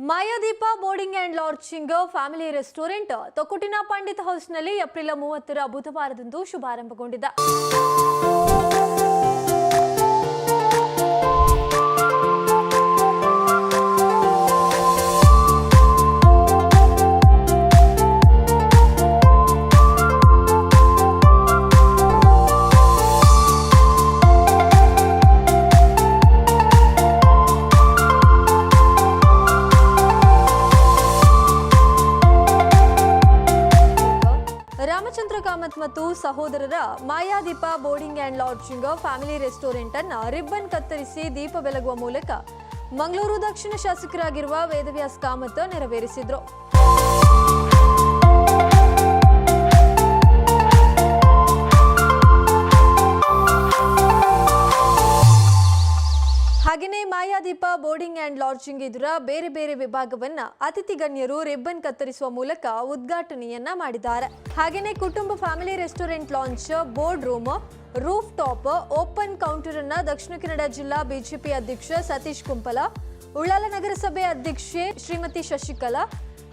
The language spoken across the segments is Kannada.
ಮಾಯಾದೀಪ boarding and lodging family restaurant ತೊಕ್ಕೊಟ್ಟಿನ ಪಂಡಿತ್ ಹೌಸ್ನಲ್ಲಿ ಏಪ್ರಿಲ್ 30 ಬುಧವಾರದಂದು ಶುಭಾರಂಭಗೊಂಡಿದೆ. ರಾಮಚಂದ್ರ ಕಾಮತ್ ಮತ್ತು ಸಹೋದರರ Mayadeepa boarding and lodging family restaurant ಅನ್ನು ರಿಬ್ಬನ್ ಕತ್ತರಿಸಿ ದೀಪ ಬೆಳಗುವ ಮೂಲಕ ಮಂಗಳೂರು ದಕ್ಷಿಣ ಶಾಸಕರಾಗಿರುವ ವೇದವ್ಯಾಸ್ ಕಾಮತ್ ನೆರವೇರಿಸಿದರು. ಹಾಗೆಯೇ ಮಾಯಾದೀಪ ಬೋರ್ಡಿಂಗ್ ಅಂಡ್ ಲಾಡ್ಜಿಂಗ್ ಇದರ ಬೇರೆ ಬೇರೆ ವಿಭಾಗವನ್ನ ಅತಿಥಿ ಗಣ್ಯರು ರಿಬ್ಬನ್ ಕತ್ತರಿಸುವ ಮೂಲಕ ಉದ್ಘಾಟನೆಯನ್ನ ಮಾಡಿದ್ದಾರೆ. ಹಾಗೆಯೇ ಕುಟುಂಬ family restaurant launch, board room, roof top, open counter ಅನ್ನ ದಕ್ಷಿಣ ಕನ್ನಡ ಜಿಲ್ಲಾ ಬಿಜೆಪಿ ಅಧ್ಯಕ್ಷ ಸತೀಶ್ ಕುಂಪಲ, ಉಳ್ಳಾಲ ನಗರಸಭೆ ಅಧ್ಯಕ್ಷೆ ಶ್ರೀಮತಿ ಶಶಿಕಲಾ,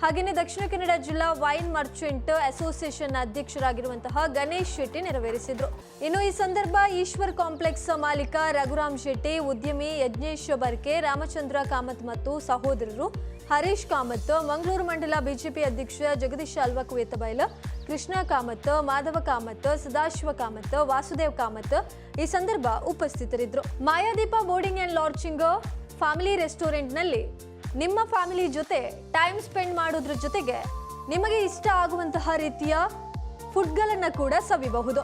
ಹಾಗೆಯೇ ದಕ್ಷಿಣ ಕನ್ನಡ ಜಿಲ್ಲಾ ವೈನ್ ಮರ್ಚೆಂಟ್ ಅಸೋಸಿಯೇಷನ್ ಅಧ್ಯಕ್ಷರಾಗಿರುವಂತಹ ಗಣೇಶ್ ಶೆಟ್ಟಿ ನೆರವೇರಿಸಿದರು. ಇನ್ನು ಈ ಸಂದರ್ಭ ಈಶ್ವರ್ ಕಾಂಪ್ಲೆಕ್ಸ್ ಮಾಲೀಕ ರಘುರಾಮ್ ಶೆಟ್ಟಿ, ಉದ್ಯಮಿ ಯಜ್ಞೇಶ್ ಬರ್ಕೆ, ರಾಮಚಂದ್ರ ಕಾಮತ್ ಮತ್ತು ಸಹೋದರರು ಹರೀಶ್ ಕಾಮತ್, ಮಂಗಳೂರು ಮಂಡಲ ಬಿಜೆಪಿ ಅಧ್ಯಕ್ಷ ಜಗದೀಶ್ ಅಲ್ವಕುವೇತಬೈಲ, ಕೃಷ್ಣ ಕಾಮತ್, ಮಾಧವ ಕಾಮತ್, ಸದಾಶಿವ ಕಾಮತ್, ವಾಸುದೇವ್ ಕಾಮತ್ ಈ ಸಂದರ್ಭ ಉಪಸ್ಥಿತರಿದ್ದರು. ಮಾಯಾದೀಪ ಬೋರ್ಡಿಂಗ್ ಅಂಡ್ ಲಾಡ್ಜಿಂಗ್ ಫ್ಯಾಮಿಲಿ ರೆಸ್ಟೋರೆಂಟ್ನಲ್ಲಿ ನಿಮ್ಮ ಫ್ಯಾಮಿಲಿ ಜೊತೆ ಟೈಮ್ ಸ್ಪೆಂಡ್ ಮಾಡೋದ್ರ ಜೊತೆಗೆ ನಿಮಗೆ ಇಷ್ಟ ಆಗುವಂತಹ ರೀತಿಯ ಫುಡ್ಗಳನ್ನು ಕೂಡ ಸವಿಬಹುದು.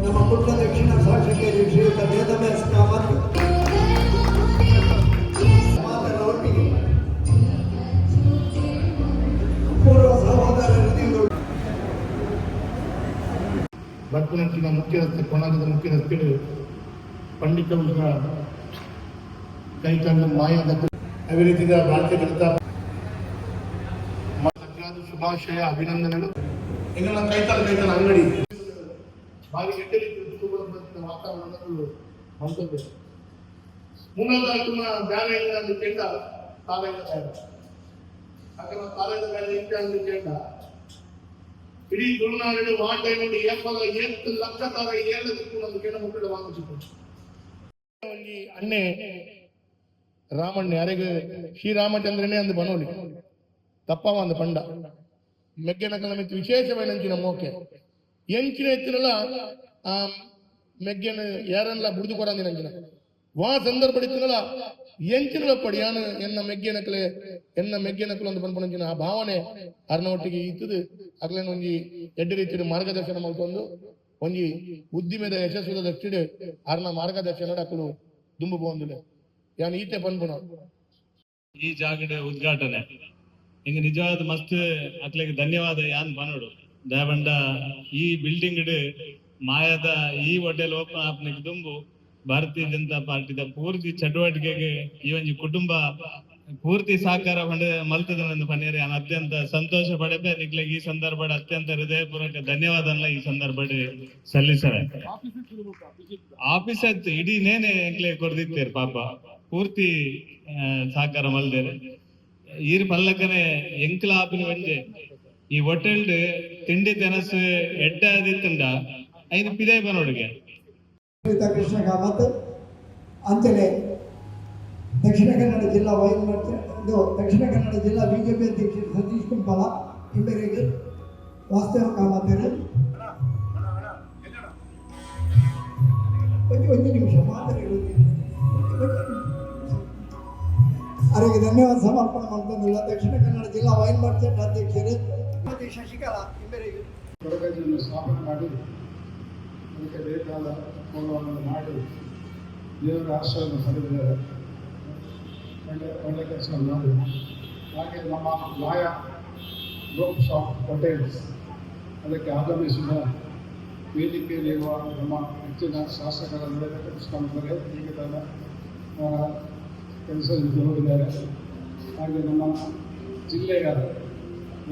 ನಮ್ಮ ಪುಟ್ಟ ದಕ್ಷಿಣ ಶಾಸಕರು ಶ್ರೀಯುತ ವೇದವ್ಯಾಸ್ ಕಾಮತ್ ಒಟ್ಟಿಗೆ ಪೂರ್ವ ಸಹೋದರರು ಬರ್ತನಟ್ಟಿನ ಮುಖ್ಯ ರಸ್ತೆ ಕೊಣಾಗದ ಮುಖ್ಯ ರಸ್ತೆ ಪಂಡಿತ ಕೈಕಂಡು ಮಾಯದ ಅಭಿವೃದ್ಧಿಯ ಭಾರತೀಯ ಜನತಾ ಶುಭಾಶಯ ಅಭಿನಂದನೆಗಳು. ಇಂಗಳ ಕೈತಲ ಅಂಗಡಿ ಬಾರಿ ಗಟ್ಟಲಿ ವಾತಾವರಣಗಳು ಹೊಂದಿದೆ. ಮೂಲ ಬ್ಯಾಲೆಂಡ್ ಕೇಂದ್ರ ಕಾಲೇಜ್ ಅక్కడ ಕಾಲೇಜ್ ಬ್ಯಾಲೆಂಡ್ ಕೇಂದ್ರ ಇಡೀ ತುಳುನಾಡು ಆ ಟೈಮಲ್ಲಿ ಏಪಲ 8 ಲಕ್ಷ ತರ ಏಳದಕ್ಕೂ ಒಂದು ಕೆಣ ಮಕ್ಕಳು ವಾಂಗಿಸಿಕೊಂಡು ಅಣ್ಣೆ ರಾಮಣ್ಣೆ ಅರೆಗೆ ಶ್ರೀರಾಮಚಂದ್ರನೇ ಅಂದು ಬನೋಲಿ ತಪ್ಪವ ಅಂದು ಪಂಡ ಮೆಗ್ಗೆನಕಲ ಮಿತ್ತು ವಿಶೇಷమైన ಅಂಚಿನ ಮೋಕೆ ಎಂಚಿನ ಎತ್ತಿನಲ್ಲ ಆ ಮೆಗ್ಗೆನ ಯಾರನ್ನೆಲ್ಲ ಬುಡಿದು ಕೊಡಂದಿನ ಅಂಚಿನ ವಾ ಸಂದರ್ಭ ಇತ್ತಿನಲ್ಲ ಎಂಚಿನ ಪಡಿಯಾನು ಎನ್ನ ಮೆಗ್ಗೆನಕಲು ಒಂದು ಪನ್ಪಣಂಚಿನ ಆ ಭಾವನೆ ಅರ್ನ ಒಟ್ಟಿಗೆ ಇತ್ತದು ಅಗ್ಲೇನ ಒಂಜಿ ಎಡ್ಡೆ ರೀತಿಯ ಮಾರ್ಗದರ್ಶನ ಮಾಡ್ಕೊಂಡು ಒಂಜಿ ಉದ್ದಿಮೆದ ಯಶಸ್ವಿದ ದಕ್ಷಿಣ ಅರ್ನ ಮಾರ್ಗದರ್ಶನ ಅಕ್ಕಲು ದುಂಬು ಬಂದಿಲ್ಲ ಯಾನು ಈತೆ ಪನ್ಪುಣ ಈ ಜಾಗದ ಉದ್ಘಾಟನೆ ಹಿಂಗ ನಿಜವಾದ ಮಸ್ತ್ ಅಕ್ಲಿಗೆ ಧನ್ಯವಾದ ಯಾನ್ ಬನೋಡು ದಯಬಂಡ ಈ ಬಿಲ್ಡಿಂಗ್ ಮಾಯದ ಈ ಹೋಟೆಲ್ ಓಪನ್ ಆಪ್ನಿಗೆ ದುಂಬು ಭಾರತೀಯ ಜನತಾ ಪಾರ್ಟಿದ ಪೂರ್ತಿ ಚಟುವಟಿಕೆಗೆ ಈ ಒಂದು ಕುಟುಂಬ ಪೂರ್ತಿ ಸಹಕಾರ ಮಲ್ತದನೆಂದು ಪನ್ನೇರಿ ನಾನು ಅತ್ಯಂತ ಸಂತೋಷ ಪಡೆಪೆ ನಿಕ್ಲಿಗೆ ಈ ಸಂದರ್ಭ ಅತ್ಯಂತ ಹೃದಯಪೂರ್ವಕ ಧನ್ಯವಾದ ಈ ಸಂದರ್ಭ ಸಲ್ಲಿಸರೆ ಆಫೀಸ್ ಆಯ್ತು ಇಡೀ ನೇನೆ ಎಂಕ್ಲೆ ಕೊಡ್ದಿತ್ತೇರು ಪಾಪ ಪೂರ್ತಿ ಸಹಕಾರ ಮಲ್ದೇರೆ ಈರ್ ಪಲ್ಲಕನೆ ಎಂಕ್ಲ ಆಪಿನ ವಂಜೆ ಈ ಹೋಟೆಲ್ ತಿಂಡಿ ತೆನಸು ಎಡ್ಡ ಆದಿತ್ತಂಡ ಐದು ಪಿದೆ ಬನೋಡಿಗೆ ಕೃಷ್ಣ ಕಾಮತ್ ಅಂಚನೆ ದಕ್ಷಿಣ ಕನ್ನಡ ಜಿಲ್ಲಾ ವೈನ್ ಮರ್ಚೆಂಟ್ ದಕ್ಷಿಣ ಕನ್ನಡ ಜಿಲ್ಲಾ ಬಿಜೆಪಿ ಅಧ್ಯಕ್ಷ ಸತೀಶ್ ಕುಂಪಲ ಇಬ್ಬರಿಗೆ ವಾಸ್ತವ ಕಾಮತ್ತರು ಒಂದು ನಿಮಿಷ ಮಾತಾಡಿ ಅವರಿಗೆ ಧನ್ಯವಾದ ಸಮರ್ಪಣೆ ಮಾಡ್ತಂದಿಲ್ಲ. ದಕ್ಷಿಣ ಕನ್ನಡ ಜಿಲ್ಲಾ ವೈನ್ ಮರ್ಚೆಂಟ್ ಅಧ್ಯಕ್ಷರು ಶ್ರೀಮತಿ ಶಶಿಕಲಾ ಇಬ್ಬರಿಗೆ ಸ್ಥಾಪನೆ ಮಾಡಿ ಅದಕ್ಕೆ ಬೇಕಾದ ಹೋಮವನ್ನು ಮಾಡಿ ದೇವರ ಆಶ್ರಯವನ್ನು ಪಡೆದಿದ್ದಾರೆ. ಒಳ್ಳೆ ಕೆಲಸ ಮಾಡಿ. ಹಾಗೆ ನಮ್ಮ ಮಾಯಾ ರೋಪ್ ಶಾಪ್ ಹೋಟೆಲ್ಸ್ ಅದಕ್ಕೆ ಆಗಮಿಸಿದ ವೇದಿಕೆಯಲ್ಲಿರುವ ನಮ್ಮ ಹೆಚ್ಚಿನ ಶಾಸಕರ ಕೃಷ್ಣಂದರೆ ಹೀಗೆ ಕೆಲಸದಲ್ಲಿ ಹೋಗಿದ್ದಾರೆ. ಹಾಗೆ ನಮ್ಮ ಜಿಲ್ಲೆಯ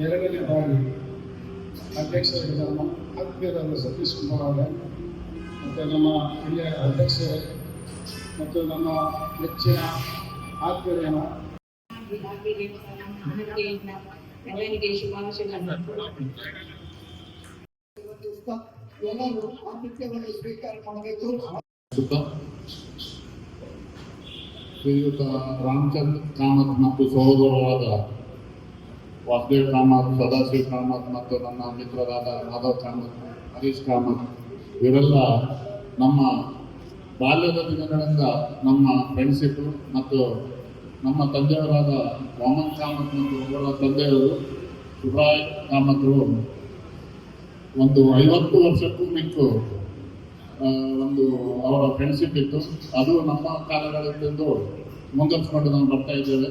2ನೇ ಬಾರಿ ಅಧ್ಯಕ್ಷರಾಗಿದ್ದ ನಮ್ಮ ಆತ್ಮೀಯರಾದ ಸತೀಶ್ ಕುಮಾರ್ ಅವರೇ ಮತ್ತು ನಮ್ಮ ಜಿಲ್ಲೆಯ ಅಧ್ಯಕ್ಷರೇ ಮತ್ತು ನಮ್ಮ ನೆಚ್ಚಿನ ಆತ್ಮೀಯರ ಎಲ್ಲರಿಗೆ ಶುಭಾಶಯಗಳನ್ನು. ಎಲ್ಲರೂ ಆತಿಥ್ಯವನ್ನು ಸ್ವೀಕಾರ ಮಾಡಬೇಕು. ಶ್ರೀಯುತ ರಾಮಚಂದ್ರ ಕಾಮತ್ ಮತ್ತು ಸಹೋದರರಾದ ವಾಸುದೇವ್ ಕಾಮತ್, ಸದಾಶಿವ್ ಕಾಮತ್ ಮತ್ತು ನನ್ನ ಮಿತ್ರರಾದ ಮಾಧವ್ ಕಾಮತ್, ಹರೀಶ್ ಕಾಮತ್ ಇವರೆಲ್ಲ ನಮ್ಮ ಬಾಲ್ಯದ ದಿನಗಳಿಂದ ನಮ್ಮ ಫ್ರೆಂಡ್ಶಿಪ್ ಮತ್ತು ನಮ್ಮ ತಂದೆಯವರಾದ ವಾಮನ್ ಕಾಮತ್ ಮತ್ತು ಅವರ ತಂದೆಯವರು ಸುಬ್ರಾಯ್ ಕಾಮತ್ರು ಒಂದು 50 ವರ್ಷಕ್ಕೂ ಮಿಕ್ಕು ಒಂದು ಅವರ ಫ್ರೆಂಡ್ಶಿಪ್ ಇತ್ತು. ಅದು ನಮ್ಮ ಕಾಲಗಳಿಂದ ಮುಂದುವರಿಸಿಕೊಂಡು ನಾವು ಬರ್ತಾ ಇದ್ದೇವೆ.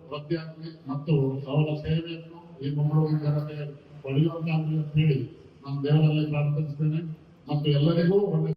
ಪ್ರತಿಯಾಗಿ ಮತ್ತು ಅವರ ಸೇವೆಯನ್ನು ಈ ಮಂಗಳೂರು ಜನತೆ ಪಡೆಯುವಂತಾಗಲಿ ಅಂತ ಹೇಳಿ ನಾನು ದೇವರಲ್ಲಿ ಪ್ರಾರ್ಥಿಸ್ತೇನೆ ಮತ್ತು ಎಲ್ಲರಿಗೂ ಒಳ್ಳೆ